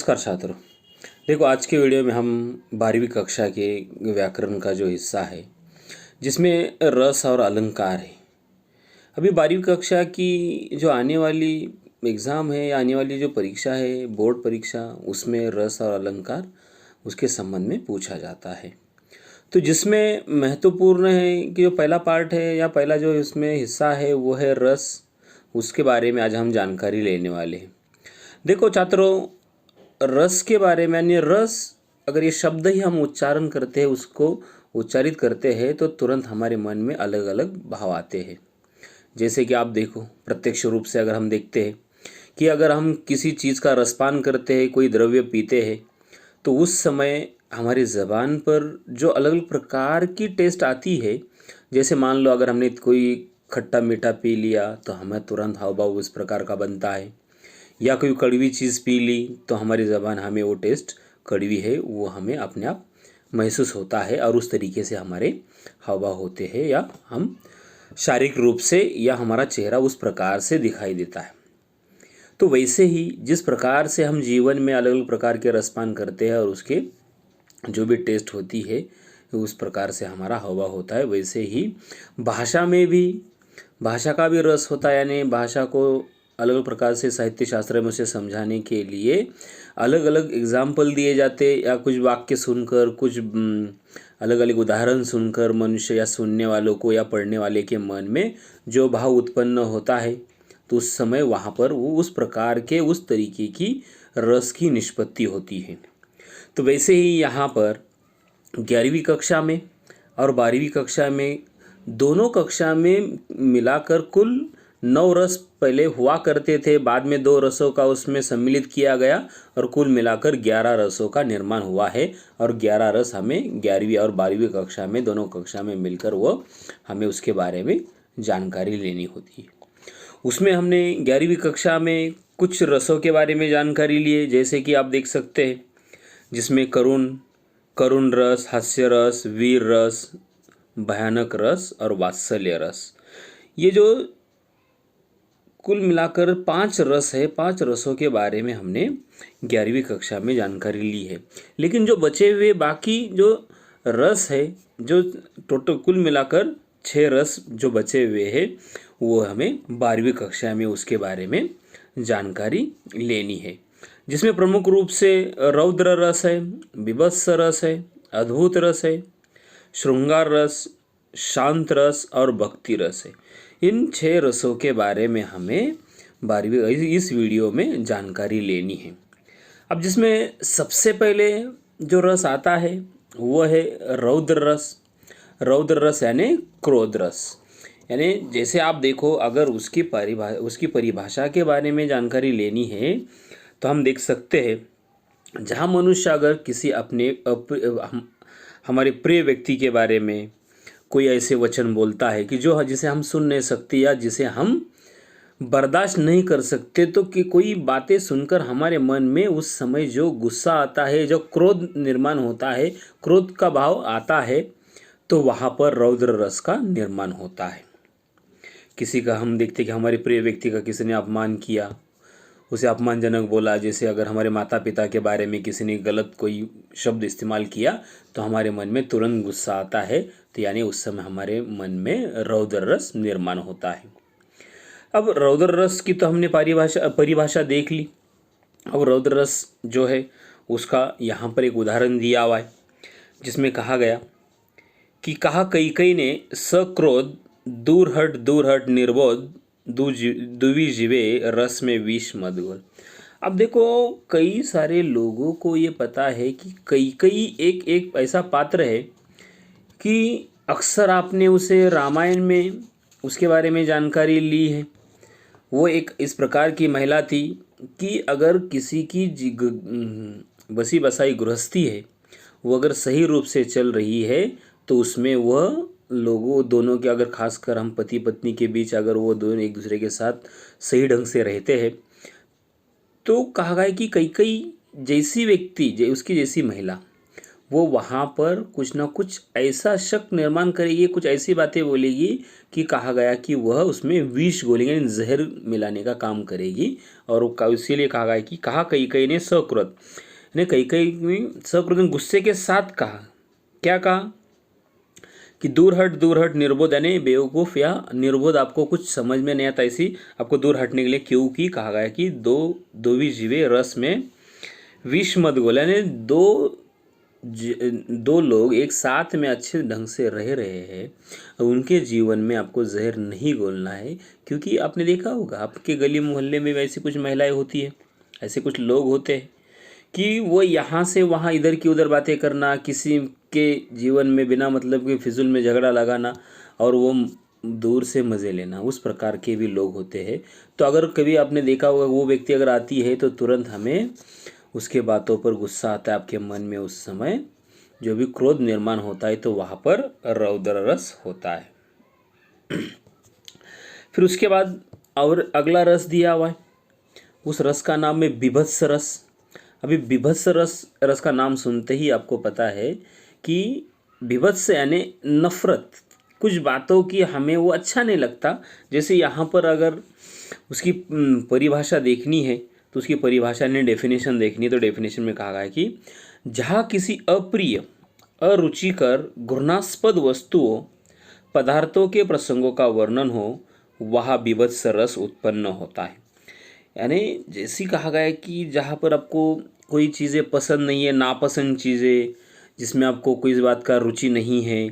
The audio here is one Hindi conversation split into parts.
नमस्कार छात्रों। देखो, आज के वीडियो में हम 12वीं कक्षा के व्याकरण का जो हिस्सा है जिसमें रस और अलंकार है। अभी 12वीं कक्षा की जो आने वाली एग्ज़ाम है या आने वाली जो परीक्षा है, बोर्ड परीक्षा, उसमें रस और अलंकार उसके संबंध में पूछा जाता है। तो जिसमें महत्वपूर्ण है कि जो पहला पार्ट है या पहला जो इसमें हिस्सा है वो है रस। उसके बारे में आज हम जानकारी लेने वाले हैं। देखो छात्रों, रस के बारे में यानी रस, अगर ये शब्द ही हम उच्चारण करते हैं, उसको उच्चारित करते हैं तो तुरंत हमारे मन में अलग अलग भाव आते हैं। जैसे कि आप देखो, प्रत्यक्ष रूप से अगर हम देखते हैं कि अगर हम किसी चीज़ का रसपान करते हैं, कोई द्रव्य पीते हैं, तो उस समय हमारी ज़बान पर जो अलग अलग प्रकार की टेस्ट आती है। जैसे मान लो अगर हमने कोई खट्टा मीठा पी लिया तो हमें तुरंत हाव भाव उस प्रकार का बनता है, या कोई कड़वी चीज़ पी ली तो हमारी ज़बान हमें वो टेस्ट कड़वी है वो हमें अपने आप महसूस होता है और उस तरीके से हमारे हाव भाव होते हैं, या हम शारीरिक रूप से या हमारा चेहरा उस प्रकार से दिखाई देता है। तो वैसे ही जिस प्रकार से हम जीवन में अलग अलग प्रकार के रसपान करते हैं और उसके जो भी टेस्ट होती है उस प्रकार से हमारा हाव भाव होता है, वैसे ही भाषा में भी भाषा का भी रस होता है। यानी भाषा को अलग अलग प्रकार से साहित्य शास्त्र में उसे समझाने के लिए अलग अलग एग्जाम्पल दिए जाते, या कुछ वाक्य सुनकर, कुछ अलग अलग उदाहरण सुनकर मनुष्य या सुनने वालों को या पढ़ने वाले के मन में जो भाव उत्पन्न होता है, तो उस समय वहाँ पर वो उस प्रकार के उस तरीके की रस की निष्पत्ति होती है। तो वैसे ही यहाँ पर 11वीं कक्षा में और 12वीं कक्षा में, दोनों कक्षा में मिलाकर कुल 9 रस पहले हुआ करते थे। बाद में 2 रसों का उसमें सम्मिलित किया गया और कुल मिलाकर 11 रसों का निर्माण हुआ है। और 11 रस हमें 11वीं और 12वीं कक्षा में, दोनों कक्षा में मिलकर वो हमें उसके बारे में जानकारी लेनी होती है। उसमें हमने 11वीं कक्षा में कुछ रसों के बारे में जानकारी लिए, जैसे कि आप देख सकते हैं, जिसमें करुण रस, हास्य रस, वीर रस, भयानक रस और वात्सल्य रस। ये जो कुल मिलाकर 5 रस है, 5 रसों के बारे में हमने 11वीं कक्षा में जानकारी ली है। लेकिन जो बचे हुए बाकी जो रस है, जो टोटल कुल मिलाकर 6 रस जो बचे हुए हैं, वो हमें 12वीं कक्षा में उसके बारे में जानकारी लेनी है। जिसमें प्रमुख रूप से रौद्र रस है, बीभत्स रस है, अद्भुत रस है, श्रृंगार रस, शांत रस और भक्ति रस है। इन 6 रसों के बारे में हमें 12वीं इस वीडियो में जानकारी लेनी है। अब जिसमें सबसे पहले जो रस आता है वो है रौद्र रस। रौद्र रस यानी क्रोध रस। यानी जैसे आप देखो, अगर उसकी परिभाषा के बारे में जानकारी लेनी है तो हम देख सकते हैं, जहाँ मनुष्य अगर किसी हमारे प्रिय व्यक्ति के बारे में कोई ऐसे वचन बोलता है कि जो जिसे हम सुन नहीं सकते या जिसे हम बर्दाश्त नहीं कर सकते, तो कि कोई बातें सुनकर हमारे मन में उस समय जो गुस्सा आता है, जो क्रोध निर्माण होता है, क्रोध का भाव आता है, तो वहाँ पर रौद्र रस का निर्माण होता है। किसी का हम देखते कि हमारे प्रिय व्यक्ति का किसी ने अपमान किया, उसे अपमानजनक बोला, जैसे अगर हमारे माता पिता के बारे में किसी ने गलत कोई शब्द इस्तेमाल किया तो हमारे मन में तुरंत गुस्सा आता है। तो यानी उस समय हमारे मन में रौद्र रस निर्माण होता है। अब रौद्र रस की तो हमने परिभाषा देख ली। अब रौद्र रस जो है उसका यहाँ पर एक उदाहरण दिया हुआ है, जिसमें कहा गया कि कहा कई ने सक्रोध दूर हट निर्बोध दुवी जीवे रस में विष मत घोल। अब देखो, कई सारे लोगों को ये पता है कि कई एक ऐसा पात्र है कि अक्सर आपने उसे रामायण में उसके बारे में जानकारी ली है। वो एक इस प्रकार की महिला थी कि अगर किसी की बसी बसाई गृहस्थी है, वो अगर सही रूप से चल रही है तो उसमें वह लोगों दोनों के, अगर खासकर हम पति पत्नी के बीच अगर वो दोनों एक दूसरे के साथ सही ढंग से रहते हैं, तो कहा गया कि कई जैसी व्यक्ति उसकी जैसी महिला वो वहाँ पर कुछ ना कुछ ऐसा शक निर्माण करेगी, कुछ ऐसी बातें बोलेगी कि कहा गया कि वह उसमें विष घोलेंगे, यानी जहर मिलाने का काम करेगी। और इसीलिए कहा गया कि कहा कैकेयी ने सक्रोध, यानी कैकेयी ने सक्रोध गुस्से के साथ कहा, क्या कहा कि दूर हट निर्बोध, यानी बेवकूफ़ या निर्बोध, आपको कुछ समझ में नहीं आता, ऐसी आपको दूर हटने के लिए, क्योंकि कहा गया कि दो जीवे रस में विष मत घोला, यानी दो लोग एक साथ में अच्छे ढंग से रह रहे हैं, उनके जीवन में आपको जहर नहीं घोलना है। क्योंकि आपने देखा होगा आपके गली मोहल्ले में वैसी कुछ महिलाएं होती है, ऐसे कुछ लोग होते हैं कि वो यहाँ से वहाँ इधर की उधर बातें करना, किसी के जीवन में बिना मतलब के फिजूल में झगड़ा लगाना और वो दूर से मज़े लेना, उस प्रकार के भी लोग होते हैं। तो अगर कभी आपने देखा होगा वो व्यक्ति अगर आती है तो तुरंत हमें उसके बातों पर गुस्सा आता है, आपके मन में उस समय जो भी क्रोध निर्माण होता है, तो वहाँ पर रौद्र रस होता है। फिर उसके बाद और अगला रस दिया हुआ है, उस रस का नाम है बीभत्स रस। अभी बीभत्स रस का नाम सुनते ही आपको पता है कि बीभत्स यानी नफरत, कुछ बातों की हमें वो अच्छा नहीं लगता। जैसे यहाँ पर अगर उसकी परिभाषा देखनी है तो उसकी परिभाषा ने डेफिनेशन देखनी है, तो डेफिनेशन में कहा गया है कि जहाँ किसी अप्रिय, अरुचिकर, घृणास्पद वस्तुओं, पदार्थों के प्रसंगों का वर्णन हो, वहाँ बीभत्स रस उत्पन्न होता है। यानी जैसी कहा गया है कि जहाँ पर आपको कोई चीज़ें पसंद नहीं है, नापसंद चीज़ें, जिसमें आपको कोई इस बात का रुचि नहीं है,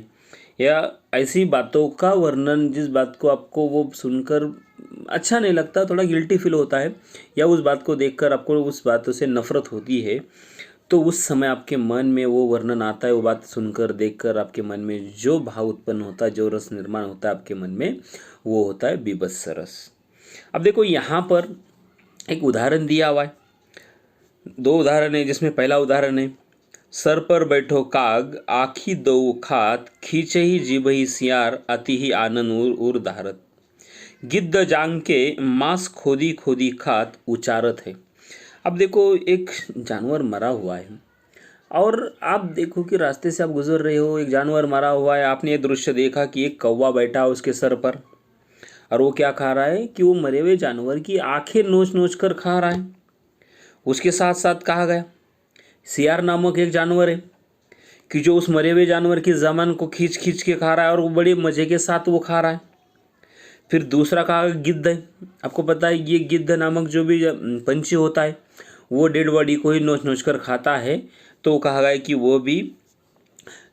या ऐसी बातों का वर्णन जिस बात को आपको वो सुनकर अच्छा नहीं लगता, थोड़ा गिल्टी फील होता है, या उस बात को देखकर आपको उस बातों से नफरत होती है, तो उस समय आपके मन में वो वर्णन आता है, वो बात सुनकर देखकर आपके मन में जो भाव उत्पन्न होता है, जो रस निर्माण होता है आपके मन में, वो होता है बीभत्स रस। अब देखो यहाँ पर एक उदाहरण दिया हुआ है, दो उदाहरण है, जिसमें पहला उदाहरण है, सर पर बैठो काग, आखी दो खात, खींचे ही जीभ ही सियार, अति ही आनंद उर धारत, गिद्ध जांग के मांस खोदी खोदी खात, उचारत है। अब देखो एक जानवर मरा हुआ है और आप देखो कि रास्ते से आप गुजर रहे हो, एक जानवर मरा हुआ है, आपने ये दृश्य देखा कि एक कौवा बैठा है उसके सर पर, और वो क्या खा रहा है कि वो मरे हुए जानवर की आंखें नोच नोच कर खा रहा है। उसके साथ साथ कहा गया सियार नामक एक जानवर है कि जो उस मरे हुए जानवर की जबान को खींच खींच के खा रहा है और वो बड़े मज़े के साथ वो खा रहा है। फिर दूसरा कहा गिद्ध है, आपको पता है ये गिद्ध नामक जो भी पंछी होता है वो डेड बॉडी को ही नोच नोच कर खाता है। तो कहा गया कि वो भी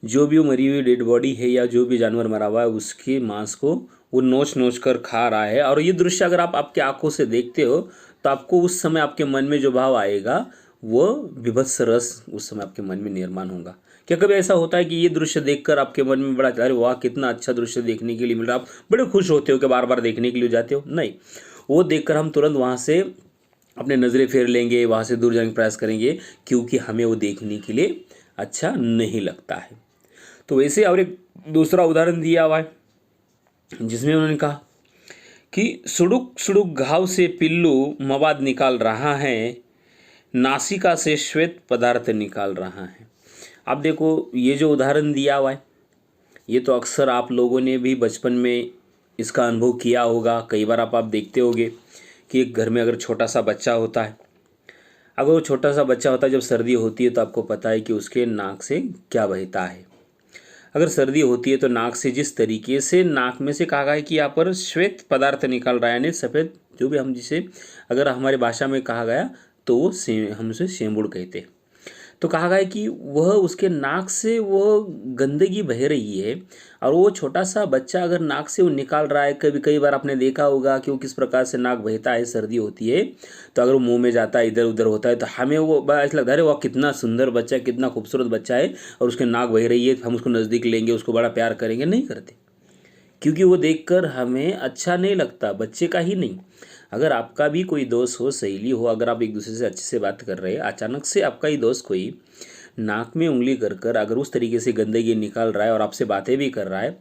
जो भी मरी हुई डेड बॉडी है या जो भी जानवर मरा हुआ है उसके मांस को वो नोच नोच कर खा रहा है। और ये दृश्य अगर आप आपके आंखों से देखते हो तो आपको उस समय आपके मन में जो भाव आएगा वो बीभत्स रस उस समय आपके मन में निर्माण होगा। क्या कभी ऐसा होता है कि ये दृश्य देखकर आपके मन में बड़ा अरे वाह कितना अच्छा दृश्य देखने के लिए मिल रहा है, आप बड़े खुश होते हो कि बार बार देखने के लिए जाते हो? नहीं, वो देखकर हम तुरंत वहाँ से अपने नज़रें फेर लेंगे, वहाँ से दूर जाने का प्रयास करेंगे, क्योंकि हमें वो देखने के लिए अच्छा नहीं लगता है। तो वैसे और एक दूसरा उदाहरण दिया हुआ है जिसमें उन्होंने कहा कि सुडुक सुडुक घाव से पिल्लू मवाद निकाल रहा है, नासिका से श्वेत पदार्थ निकाल रहा है। आप देखो ये जो उदाहरण दिया हुआ है ये तो अक्सर आप लोगों ने भी बचपन में इसका अनुभव किया होगा। कई बार आप देखते होंगे कि एक घर में अगर छोटा सा बच्चा होता है, अगर वो छोटा सा बच्चा होता है जब सर्दी होती है तो आपको पता है कि उसके नाक से क्या बहता है। अगर सर्दी होती है तो नाक से जिस तरीके से नाक में से कहा गया है कि यहाँ पर श्वेत पदार्थ निकल रहा है, यानी सफ़ेद, जो भी हम जिसे अगर हमारी भाषा में कहा गया तो वो हम उसे शेंबुड़ कहते हैं। तो कहा गया है कि वह उसके नाक से वो गंदगी बह रही है और वो छोटा सा बच्चा अगर नाक से वो निकाल रहा है, कई बार आपने देखा होगा कि वो किस प्रकार से नाक बहता है, सर्दी होती है तो अगर वो मुंह में जाता है, इधर उधर होता है, तो हमें वो बड़ा ऐसा लगता है अरे वाह कितना सुंदर बच्चा है, कितना खूबसूरत बच्चा है और उसके नाक बह रही है, हम उसको नज़दीक लेंगे, उसको बड़ा प्यार करेंगे। नहीं करते, क्योंकि वो देखकर हमें अच्छा नहीं लगता, बच्चे का ही नहीं, अगर आपका भी कोई दोस्त हो, सहेली हो, अगर आप एक दूसरे से अच्छे से बात कर रहे हैं, अचानक से आपका ही दोस्त कोई नाक में उंगली कर कर अगर उस तरीके से गंदगी निकाल रहा है और आपसे बातें भी कर रहा है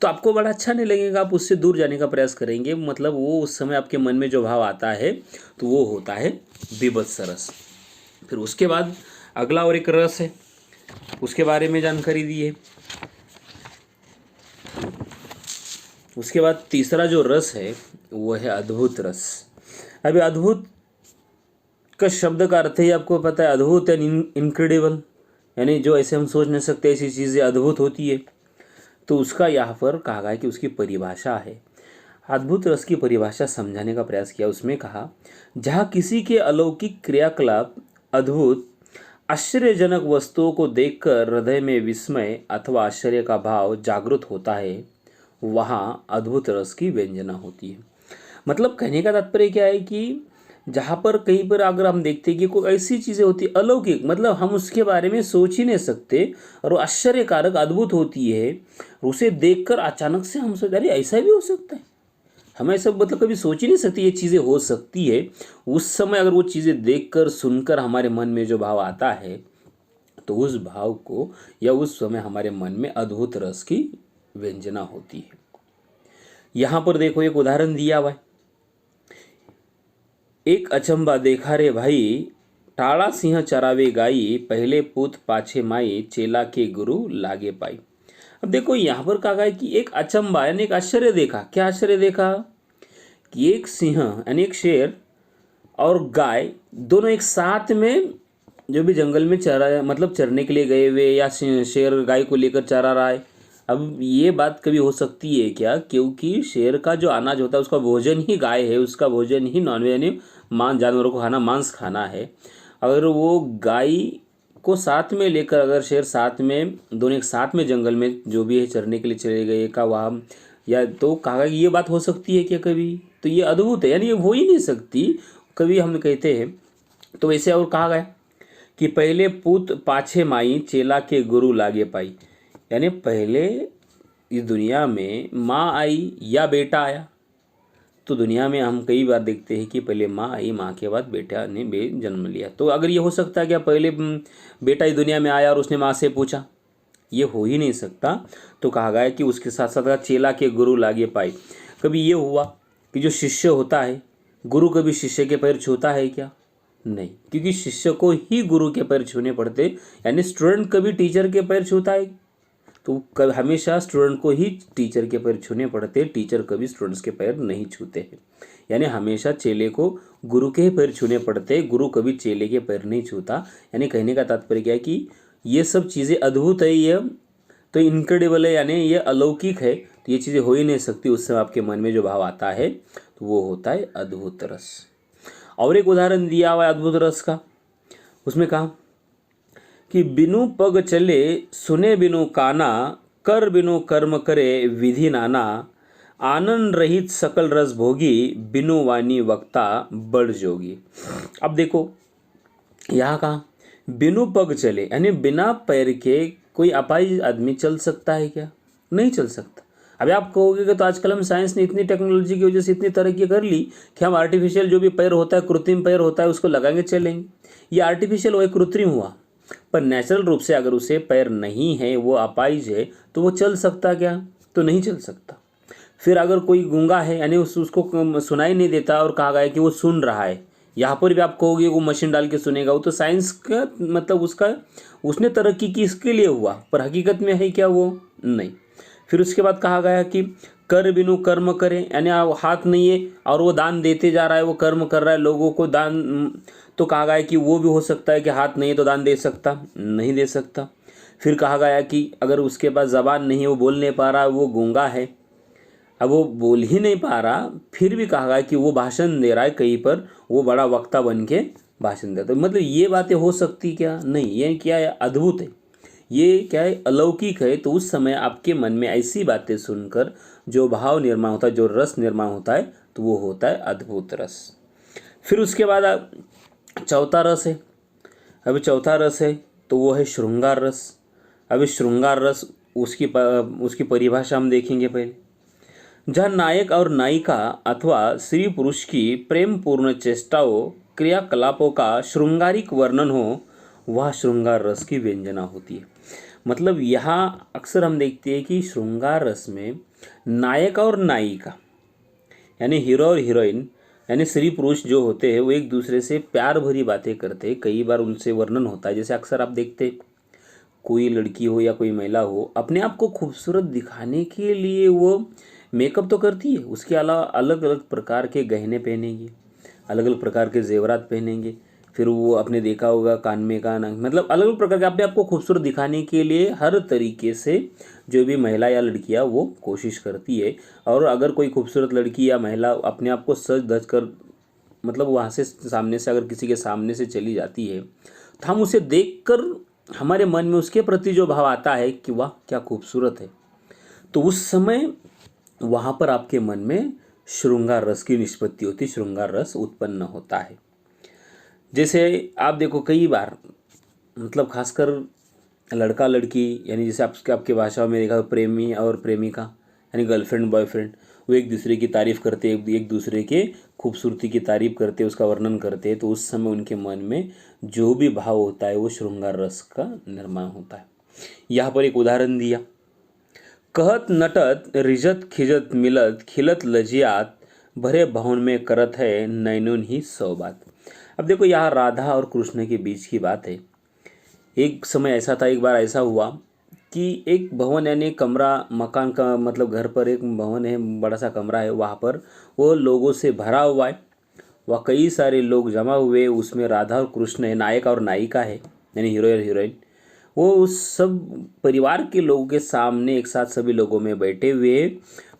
तो आपको बड़ा अच्छा नहीं लगेगा, आप उससे दूर जाने का प्रयास करेंगे। मतलब वो उस समय आपके मन में जो भाव आता है तो वो होता है बीभत्स रस। फिर उसके बाद अगला और एक रस है उसके बारे में जानकारी दी है। उसके बाद तीसरा जो रस है वो है अद्भुत रस। अभी अद्भुत का शब्द का अर्थ ही आपको पता है, अद्भुत यानी इनक्रेडिबल, यानी जो ऐसे हम सोच नहीं सकते ऐसी चीज़ें अद्भुत होती है। तो उसका यहाँ पर कहा गया है कि उसकी परिभाषा है। अद्भुत रस की परिभाषा समझाने का प्रयास किया। उसमें कहा, जहाँ किसी के अलौकिक क्रियाकलाप अद्भुत आश्चर्यजनक वस्तुओं को देखकर हृदय में विस्मय अथवा आश्चर्य का भाव जागृत होता है, वहाँ अद्भुत रस की व्यंजना होती है। मतलब कहने का तात्पर्य क्या है कि जहाँ पर कहीं पर अगर हम देखते हैं कि कोई ऐसी चीज़ें होती अलौकिक, मतलब हम उसके बारे में सोच ही नहीं सकते और वो आश्चर्यकारक अद्भुत होती है, उसे देखकर अचानक से हम सोच, अरे ऐसा भी हो सकता है, हम ऐसा मतलब कभी सोच ही नहीं सकते ये चीज़ें हो सकती है। उस समय अगर वो चीज़ें देखकर सुनकर हमारे मन में जो भाव आता है, तो उस भाव को या उस समय हमारे मन में अद्भुत रस की व्यंजना होती है। यहाँ पर देखो एक उदाहरण दिया हुआ है। एक अचंबा देखा रे भाई, टाड़ा सिंह चरावे गाई, पहले पूत पाछे माई, चेला के गुरु लागे पाई। अब देखो यहाँ पर कहा है कि एक अचंबा यानी एक आश्चर्य देखा। क्या आश्चर्य देखा? कि एक सिंह यानी एक शेर और गाय दोनों एक साथ में जो भी जंगल में चरा, मतलब चरने के लिए गए हुए, या शेर गाय को लेकर चरा रहा है। अब ये बात कभी हो सकती है क्या? क्योंकि शेर का जो अनाज होता है उसका भोजन ही गाय है, उसका भोजन ही नॉनवेज यानी मांस, जानवरों को खाना, मांस खाना है। अगर वो गाय को साथ में लेकर अगर शेर साथ में दोनों एक साथ में जंगल में जो भी है चरने के लिए चले गए का वहाँ, या तो कहा कि ये बात हो सकती है क्या कभी? तो ये अद्भुत है, यानी ये हो ही नहीं सकती कभी हम कहते हैं। तो वैसे और कहा गया कि पहले पूत पाछे माई, चेला के गुरु लागे पाई, यानी पहले इस दुनिया में माँ आई या बेटा आया। तो दुनिया में हम कई बार देखते हैं कि पहले माँ आई, माँ के बाद बेटा ने जन्म लिया। तो अगर ये हो सकता है क्या पहले बेटा इस दुनिया में आया और उसने माँ से पूछा? ये हो ही नहीं सकता। तो कहा गया है कि उसके साथ साथ चेला के गुरु लागे पाई। कभी ये हुआ कि जो शिष्य होता है, गुरु कभी शिष्य के पैर छूता है क्या? नहीं, क्योंकि शिष्य को ही गुरु के पैर छूने पड़ते। यानी स्टूडेंट कभी टीचर के पैर छूता है? तो हमेशा स्टूडेंट को ही टीचर के पैर छूने पड़ते, टीचर कभी स्टूडेंट्स के पैर नहीं छूते हैं। यानी हमेशा चेले को गुरु के ही पैर छूने पड़ते, गुरु कभी चेले के पैर नहीं छूता। यानी कहने का तात्पर्य क्या है कि ये सब चीज़ें अद्भुत है, ये तो इनक्रेडिबल है, यानी ये अलौकिक है। तो ये चीज़ें हो ही नहीं सकती। उस समय आपके मन में जो भाव आता है तो वो होता है अद्भुत रस। और एक उदाहरण दिया हुआ है अद्भुत रस का। उसमें कहा कि बिनु पग चले, सुने बिनु काना, कर बिनु कर्म करे विधि नाना, आनंद रहित सकल रस भोगी, बिनु वाणी वक्ता बड़ जोगी। अब देखो यहाँ कहा बिनु पग चले, यानी बिना पैर के कोई अपाहिज आदमी चल सकता है क्या? नहीं चल सकता। अभी आप कहोगे कि तो आजकल हम साइंस ने इतनी टेक्नोलॉजी की वजह से इतनी तरक्की कर ली कि हम आर्टिफिशियल जो भी पैर होता है, कृत्रिम पैर होता है, उसको लगाएंगे चलेंगे। ये आर्टिफिशियल हुआ, कृत्रिम हुआ। पर नेचुरल रूप से अगर उसे पैर नहीं है, वो अपाहिज है, तो वो चल सकता क्या? तो नहीं चल सकता। फिर अगर कोई गूंगा है, यानी उसको सुनाई नहीं देता और कहा गया है कि वो सुन रहा है, यहाँ पर भी आप कहोगे वो मशीन डाल के सुनेगा, वो तो साइंस का मतलब उसका उसने तरक्की की इसके लिए हुआ, पर हकीकत में है क्या वो? नहीं। फिर उसके बाद कहा गया कि कर बिनु कर्म करे, यानी हाथ नहीं है और वो दान देते जा रहा है, वो कर्म कर रहा है लोगों को दान। तो कहा गया कि वो भी हो सकता है कि हाथ नहीं है तो दान दे सकता? नहीं दे सकता। फिर कहा गया कि अगर उसके पास ज़बान नहीं है, वो बोल नहीं पा रहा, वो गूंगा है, अब वो बोल ही नहीं पा रहा, फिर भी कहा गया कि वो भाषण दे रहा है कहीं पर, वो बड़ा वक्ता बन के भाषण देता है। मतलब ये बातें हो सकती क्या? नहीं। ये क्या है? अद्भुत है। ये क्या है? अलौकिक है। तो उस समय आपके मन में ऐसी बातें सुनकर जो भाव निर्माण होता है, जो रस निर्माण होता है, तो वो होता है अद्भुत रस। फिर उसके बाद चौथा रस है। अभी चौथा रस है तो वो है श्रृंगार रस। अभी श्रृंगार रस उसकी परिभाषा हम देखेंगे पहले। जहाँ नायक और नायिका अथवा स्त्री पुरुष की प्रेम पूर्ण चेष्टाओं, क्रियाकलापों का श्रृंगारिक वर्णन हो, वह श्रृंगार रस की व्यंजना होती है। मतलब यहाँ अक्सर हम देखते हैं कि श्रृंगार रस में नायक और नायिका यानी हीरो और हीरोइन यानी स्त्री पुरुष जो होते हैं वो एक दूसरे से प्यार भरी बातें करते हैं। कई बार उनसे वर्णन होता है, जैसे अक्सर आप देखते हैं कोई लड़की हो या कोई महिला हो, अपने आप को खूबसूरत दिखाने के लिए वो मेकअप तो करती है, उसके अलावा अलग अलग प्रकार के गहने पहनेंगी, अलग अलग प्रकार के जेवरात पहनेंगे। फिर वो आपने देखा होगा कान में का ना, मतलब अलग अलग प्रकार के अपने आप को खूबसूरत दिखाने के लिए हर तरीके से जो भी महिला या लड़कियां वो कोशिश करती है। और अगर कोई खूबसूरत लड़की या महिला अपने आप को सज धज कर मतलब वहाँ से सामने से अगर किसी के सामने से चली जाती है, तो हम उसे देखकर हमारे मन में उसके प्रति जो भाव आता है कि वाह क्या खूबसूरत है, तो उस समय वहाँ पर आपके मन में श्रृंगार रस की निष्पत्ति होती, श्रृंगार रस उत्पन्न होता है। जैसे आप देखो कई बार मतलब खासकर लड़का लड़की, यानी जैसे आपके भाषा में देखा प्रेमी और प्रेमिका यानी गर्लफ्रेंड बॉयफ्रेंड, वो एक दूसरे की तारीफ़ करते, एक दूसरे के खूबसूरती की तारीफ़ करते, उसका वर्णन करते, तो उस समय उनके मन में जो भी भाव होता है वो श्रृंगार रस का निर्माण होता है। यहाँ पर एक उदाहरण दिया, कहत नटत रिजत खिजत मिलत खिलत लजियात भरे भवन में करत है नैनोन ही सौबात। अब देखो यहाँ राधा और कृष्ण के बीच की बात है। एक समय ऐसा था, एक बार ऐसा हुआ कि एक भवन यानी कमरा, मकान का मतलब घर पर एक भवन है, बड़ा सा कमरा है, वहाँ पर वो लोगों से भरा हुआ है, वह कई सारे लोग जमा हुए, उसमें राधा और कृष्ण है, नायक और नायिका है यानी हीरो और हीरोइन। वो उस सब परिवार के लोगों के सामने एक साथ सभी लोगों में बैठे हुए,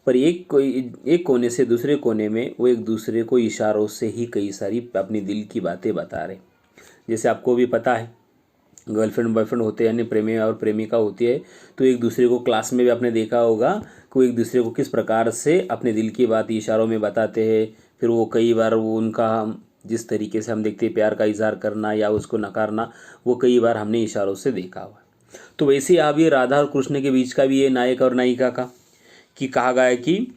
पर एक कोने से दूसरे कोने में वो एक दूसरे को इशारों से ही कई सारी अपनी दिल की बातें बता रहे। जैसे आपको भी पता है गर्लफ्रेंड बॉयफ्रेंड होते हैं यानी प्रेमी और प्रेमिका होती है, तो एक दूसरे को क्लास में भी आपने देखा होगा कि वो एक दूसरे को किस प्रकार से अपने दिल की बात इशारों में बताते हैं। फिर वो कई बार वो उनका जिस तरीके से हम देखते हैं प्यार का इजहार करना या उसको नकारना, वो कई बार हमने इशारों से देखा हुआ। तो वैसे यहाँ भी राधा और कृष्ण के बीच का भी ये नायक और नायिका का कि कहा गया है कि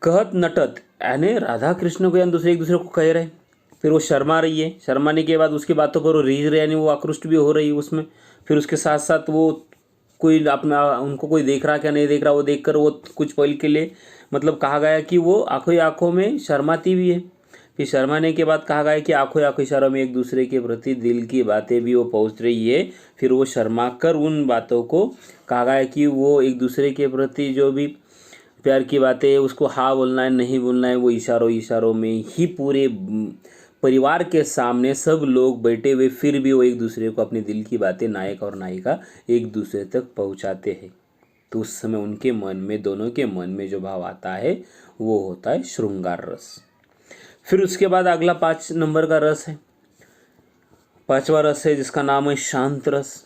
कहत नटत, यानी राधा कृष्ण को यानी दूसरे एक दूसरे को कह रहे हैं, फिर वो शर्मा रही है, शर्माने के बाद उसकी बातों पर वो रीझ रहे यानी वो आकृष्ट भी हो रही है उसमें। फिर उसके साथ साथ वो कोई अपना उनको कोई देख रहा क्या नहीं देख रहा, वो देखकर वो कुछ पल के लिए मतलब कहा गया कि वो आंखों ही आंखों में शर्माती भी है। फिर शर्माने के बाद कहा गया कि आंखों ही आंखों इशारों में एक दूसरे के प्रति दिल की बातें भी वो पहुँच रही है। फिर वो शर्मा कर उन बातों को कहा गया कि वो एक दूसरे के प्रति जो भी प्यार की बातें उसको हाँ बोलना है नहीं बोलना है, वो इशारों इशारों में ही पूरे परिवार के सामने सब लोग बैठे हुए फिर भी वो एक दूसरे को अपने दिल की बातें नायक और नायिका एक दूसरे तक पहुंचाते हैं। तो उस समय उनके मन में, दोनों के मन में जो भाव आता है वो होता है श्रृंगार रस। फिर उसके बाद अगला 5 नंबर का रस है, 5वां रस है जिसका नाम है शांत रस।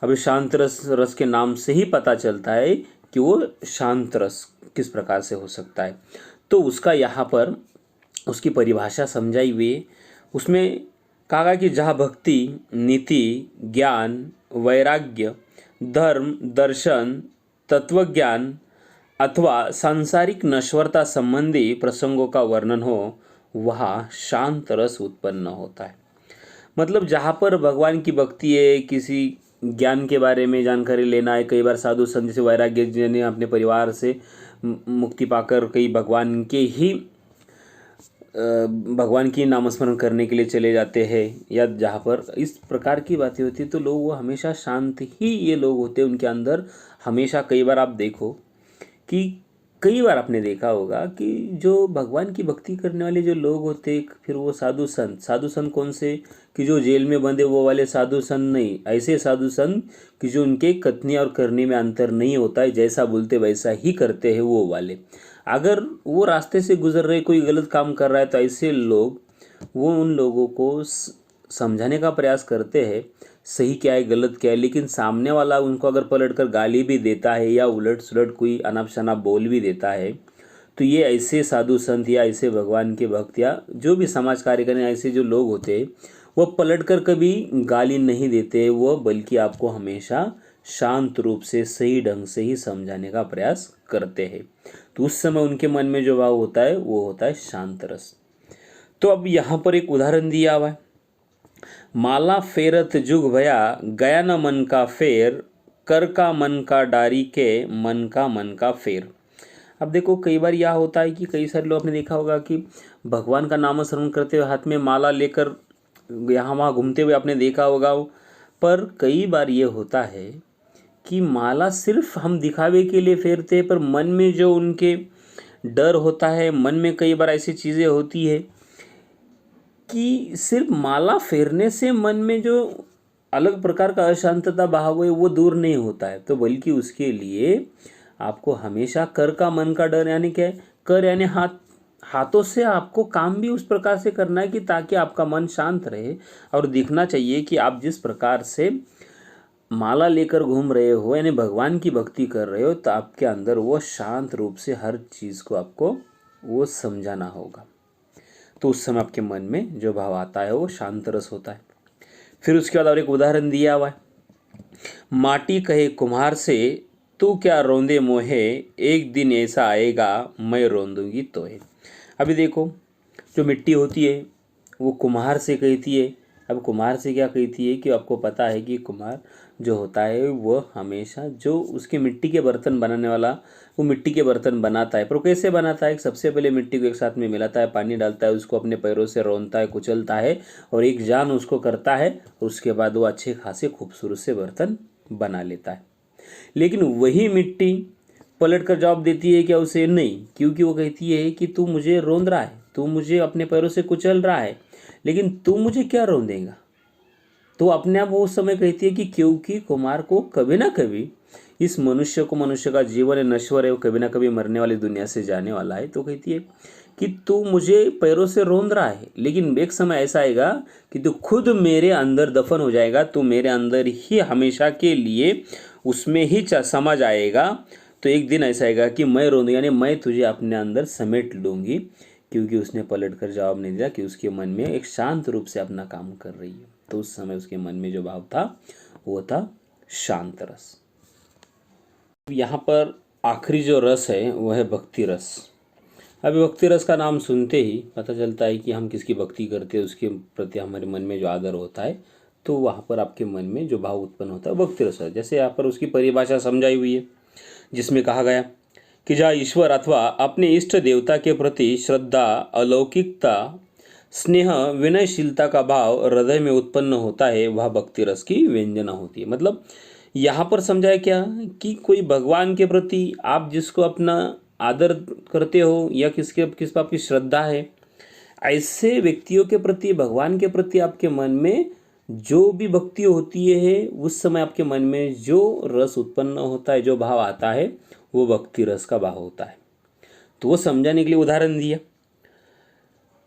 अभी शांत रस के नाम से ही पता चलता है कि वो शांत रस किस प्रकार से हो सकता है। तो उसका यहाँ पर उसकी परिभाषा समझाई हुई, उसमें कहा गया कि जहाँ भक्ति, नीति, ज्ञान, वैराग्य, धर्म, दर्शन, तत्वज्ञान अथवा सांसारिक नश्वरता संबंधी प्रसंगों का वर्णन हो, वहाँ शांत रस उत्पन्न होता है। मतलब जहाँ पर भगवान की भक्ति है, किसी ज्ञान के बारे में जानकारी लेना है, कई बार साधु संत जैसे वैराग्य जिन्हें अपने परिवार से मुक्ति पाकर कई भगवान की नामस्मरण करने के लिए चले जाते हैं, या जहाँ पर इस प्रकार की बातें होती है, तो लोग वो हमेशा शांत ही ये लोग होते हैं उनके अंदर हमेशा। कई बार आप देखो कि कई बार आपने देखा होगा कि जो भगवान की भक्ति करने वाले जो लोग होते, फिर वो साधु संत कौन से, कि जो जेल में बंधे वो वाले साधु संत नहीं, ऐसे साधु संत कि जो उनके कथनी और करने में अंतर नहीं होता है, जैसा बोलते वैसा ही करते हैं वो वाले। अगर वो रास्ते से गुजर रहे कोई गलत काम कर रहा है, तो ऐसे लोग वो उन लोगों को समझाने का प्रयास करते हैं सही क्या है गलत क्या है, लेकिन सामने वाला उनको अगर पलटकर गाली भी देता है या उलट सुलट कोई अनाप शनाप बोल भी देता है, तो ये ऐसे साधु संत या ऐसे भगवान के भक्त या जो भी समाज कार्य करने ऐसे जो लोग होते हैं, वो पलटकर कभी गाली नहीं देते, वो बल्कि आपको हमेशा शांत रूप से सही ढंग से ही समझाने का प्रयास करते हैं। तो उस समय उनके मन में जो भाव होता है वो होता है शांत रस। तो अब यहाँ पर एक उदाहरण दिया हुआ है, माला फेरत जुग भया गया न मन का फेर, कर का मन का डारी के मन का फेर। अब देखो कई बार यह होता है कि कई सारे लोग आपने देखा होगा कि भगवान का नाम स्मरण करते हुए हाथ में माला लेकर यहाँ वहाँ घूमते हुए आपने देखा होगा, पर कई बार ये होता है कि माला सिर्फ हम दिखावे के लिए फेरते हैं, पर मन में जो उनके डर होता है, मन में कई बार ऐसी चीज़ें होती है कि सिर्फ माला फेरने से मन में जो अलग प्रकार का अशांतता भाव है वो दूर नहीं होता है, तो बल्कि उसके लिए आपको हमेशा कर का मन का डर, यानी क्या है, कर यानी हाथों से आपको काम भी उस प्रकार से करना है कि ताकि आपका मन शांत रहे। और दिखना चाहिए कि आप जिस प्रकार से माला लेकर घूम रहे हो, यानी भगवान की भक्ति कर रहे हो, तो आपके अंदर वो शांत रूप से हर चीज़ को आपको वो समझाना होगा। तो उस समय आपके मन में जो भाव आता है वो शांत रस होता है। फिर उसके बाद और एक उदाहरण दिया हुआ है, माटी कहे कुम्हार से तू क्या रोंदे मोहे, एक दिन ऐसा आएगा मैं रोंदूंगी तोहे। अभी देखो, जो मिट्टी होती है वो कुम्हार से कहती है। अब कुम्हार से क्या कहती है कि आपको पता है कि कुम्हार जो होता है वो हमेशा जो उसके मिट्टी के बर्तन बनाने वाला वो मिट्टी के बर्तन बनाता है, पर वो कैसे बनाता है? सबसे पहले मिट्टी को एक साथ में मिलाता है, पानी डालता है, उसको अपने पैरों से रौंदता है, कुचलता है और एक जान उसको करता है। उसके बाद वो अच्छे खासे खूबसूरत से बर्तन बना लेता है। लेकिन वही मिट्टी पलट कर जवाब देती है क्या उसे? नहीं, क्योंकि वो कहती है कि तू मुझे रौंद रहा है, तू मुझे अपने पैरों से कुचल रहा है, लेकिन तू मुझे क्या रौंदेगा? तो अपने आप वो उस समय कहती है कि क्योंकि कुमार को कभी ना कभी इस मनुष्य का जीवन है, नश्वर है, वो कभी ना कभी मरने वाली दुनिया से जाने वाला है। तो कहती है कि तू मुझे पैरों से रौंद रहा है, लेकिन एक समय ऐसा आएगा कि तू खुद मेरे अंदर दफन हो जाएगा, तू मेरे अंदर ही हमेशा के लिए उसमें ही समा जाएगा। तो एक दिन ऐसा आएगा कि मैं रोऊंगी, यानी मैं तुझे अपने अंदर समेट लूँगी। क्योंकि उसने पलट कर जवाब नहीं दिया कि उसके मन में एक शांत रूप से अपना काम कर रही है। तो उस समय उसके मन में जो भाव था वो था शांत रस। यहाँ पर आखिरी जो रस है वह है भक्ति रस। अभी भक्ति रस का नाम सुनते ही पता चलता है कि हम किसकी भक्ति करते हैं, उसके प्रति हमारे मन में जो आदर होता है, तो वहाँ पर आपके मन में जो भाव उत्पन्न होता है भक्ति रस है। जैसे यहाँ पर उसकी परिभाषा समझाई हुई है, जिसमें कहा गया कि जहाँ ईश्वर अथवा अपने इष्ट देवता के प्रति श्रद्धा, अलौकिकता, स्नेह, विनयशीलता का भाव हृदय में उत्पन्न होता है, वह भक्ति रस की व्यंजना होती है। मतलब यहाँ पर समझाया क्या कि कोई भगवान के प्रति आप जिसको अपना आदर करते हो या किस पर आपकी श्रद्धा है, ऐसे व्यक्तियों के प्रति, भगवान के प्रति आपके मन में जो भी भक्ति होती है, उस समय आपके मन में जो रस उत्पन्न होता है, जो भाव आता है, वो भक्ति रस का भाव होता है। तो वो समझाने के लिए उदाहरण दिया,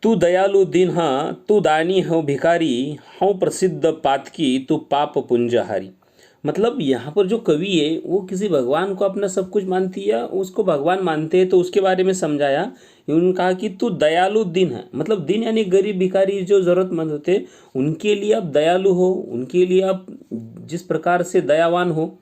तू दयालु दीन हाँ, तू दानी हो भिखारी, हूँ प्रसिद्ध पातकी, तू पाप पुंजहारी। मतलब यहाँ पर जो कवि है वो किसी भगवान को अपना सब कुछ मानती है, उसको भगवान मानते हैं, तो उसके बारे में समझाया। उन्होंने कहा कि तू दयालु दिन है, मतलब दिन यानी गरीब भिखारी जो जरूरतमंद होते उनके लिए आप दयालु हो, उनके लिए आप जिस प्रकार से दयावान हो।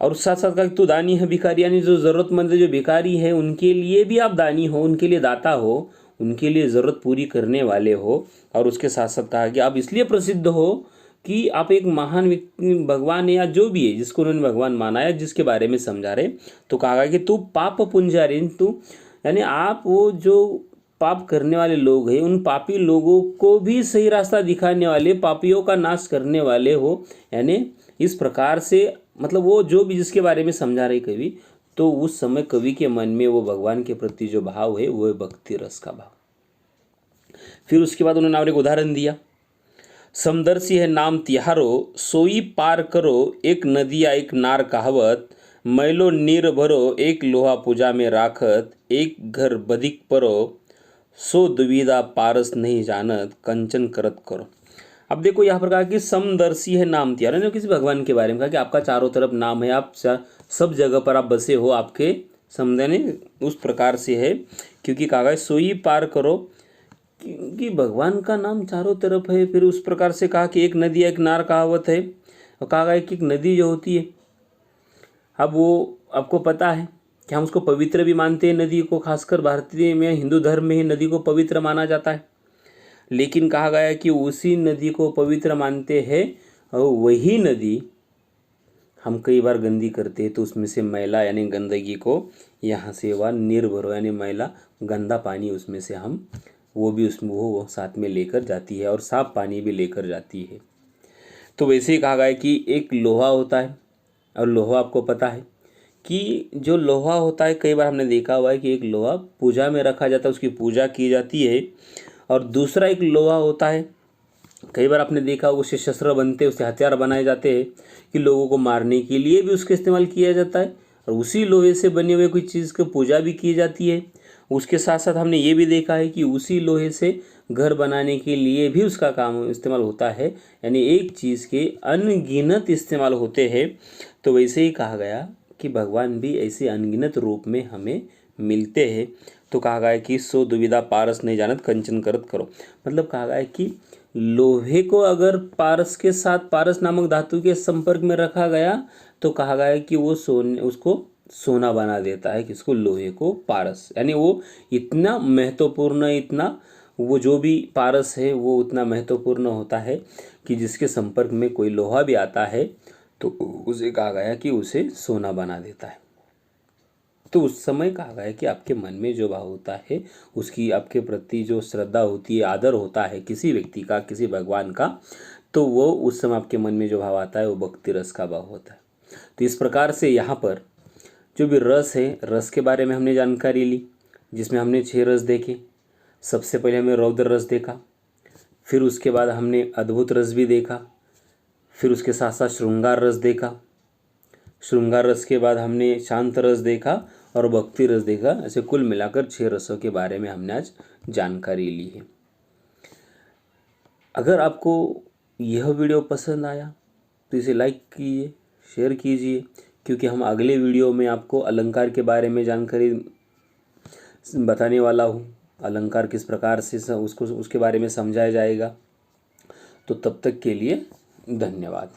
और साथ साथ कहा तू दानी है भिखारी, यानी जो ज़रूरतमंद जो भिखारी है उनके लिए भी आप दानी हो, उनके लिए दाता हो, उनके लिए ज़रूरत पूरी करने वाले हो। और उसके साथ साथ कहा कि आप इसलिए प्रसिद्ध हो कि आप एक महान व्यक्ति, भगवान या जो भी है जिसको उन्होंने भगवान माना है, जिसके बारे में समझा रहे। तो कहा कि तू पाप पुंजारी, तू यानी आप वो जो पाप करने वाले लोग हैं, उन पापी लोगों को भी सही रास्ता दिखाने वाले, पापियों का नाश करने वाले हो। यानी इस प्रकार से मतलब वो जो भी जिसके बारे में समझा रहे कवि, तो उस समय कवि के मन में वो भगवान के प्रति जो भाव है वो है भक्ति रस का भाव। फिर उसके बाद उन्होंने और एक उदाहरण दिया, समदर्शी है नाम तिहारो, सोई पार करो, एक नदिया एक नार कहावत, मैलो नीर भरो, एक लोहा पूजा में राखत, एक घर बधिक परो, सो दुविधा पारस नहीं जानत, कंचन करत करो। अब देखो यहाँ पर कहा कि समदर्शी है नाम तिहारो, ने किसी भगवान के बारे में कहा कि आपका चारों तरफ नाम है, आप सब जगह पर आप बसे हो, आपके समझने उस प्रकार से है। क्योंकि कहा गया सोई पार करो, क्योंकि भगवान का नाम चारों तरफ है। फिर उस प्रकार से कहा कि एक नदी एक नार कहावत है, और कहा गया कि एक नदी जो होती है, अब वो आपको पता है कि हम उसको पवित्र भी मानते हैं नदी को, खासकर भारतीय में हिंदू धर्म में ही नदी को पवित्र माना जाता है। लेकिन कहा गया कि उसी नदी को पवित्र मानते हैं और वही नदी हम कई बार गंदी करते हैं, तो उसमें से मैला यानी गंदगी को यहाँ से वह निर्भर यानी मैला गंदा पानी उसमें से हम वो भी उसमें वो साथ में लेकर जाती है और साफ पानी भी लेकर जाती है। तो वैसे ही कहा गया है कि एक लोहा होता है, और लोहा आपको पता है कि जो लोहा होता है, कई बार हमने देखा हुआ है कि एक लोहा पूजा में रखा जाता है, उसकी पूजा की जाती है। और दूसरा एक लोहा होता है, कई बार आपने देखा उससे शस्त्र बनते हैं, उससे हथियार बनाए जाते हैं कि लोगों को मारने के लिए भी उसका इस्तेमाल किया जाता है। और उसी लोहे से बने हुए कोई चीज़ की पूजा भी की जाती है। उसके साथ साथ हमने ये भी देखा है कि उसी लोहे से घर बनाने के लिए भी उसका काम इस्तेमाल होता है। यानी एक चीज़ के अनगिनत इस्तेमाल होते हैं। तो वैसे ही कहा गया कि भगवान भी ऐसे अनगिनत रूप में हमें मिलते हैं। तो कहा गया है कि सो दुविधा पारस नहीं जानत कंचन करत करो। मतलब कहा गया है कि लोहे को अगर पारस के साथ, पारस नामक धातु के संपर्क में रखा गया, तो कहा गया है कि वो उसको सोना बना देता है। किसको? लोहे को, पारस। यानी वो इतना महत्वपूर्ण, इतना वो जो भी पारस है वो उतना महत्वपूर्ण होता है कि जिसके संपर्क में कोई लोहा भी आता है तो उसे कहा गया कि उसे सोना बना देता है। तो उस समय कहा गया है कि आपके मन में जो भाव होता है, उसकी आपके प्रति जो श्रद्धा होती है, आदर होता है किसी व्यक्ति का, किसी भगवान का, तो वो उस समय आपके मन में जो भाव आता है वो भक्ति रस का भाव होता है। तो इस प्रकार से यहाँ पर जो भी रस है, रस के बारे में हमने जानकारी ली, जिसमें हमने 6 रस देखे। सबसे पहले हमने रौद्र रस देखा, फिर उसके बाद हमने अद्भुत रस भी देखा, फिर उसके साथ साथ श्रृंगार रस देखा, श्रृंगार रस के बाद हमने शांत रस देखा और भक्ति रस देखा। ऐसे कुल मिलाकर 6 रसों के बारे में हमने आज जानकारी ली है। अगर आपको यह वीडियो पसंद आया तो इसे लाइक कीजिए, शेयर कीजिए, क्योंकि हम अगले वीडियो में आपको अलंकार के बारे में जानकारी बताने वाला हूँ। अलंकार किस प्रकार से उसके बारे में समझाया जाएगा। तो तब तक के लिए धन्यवाद।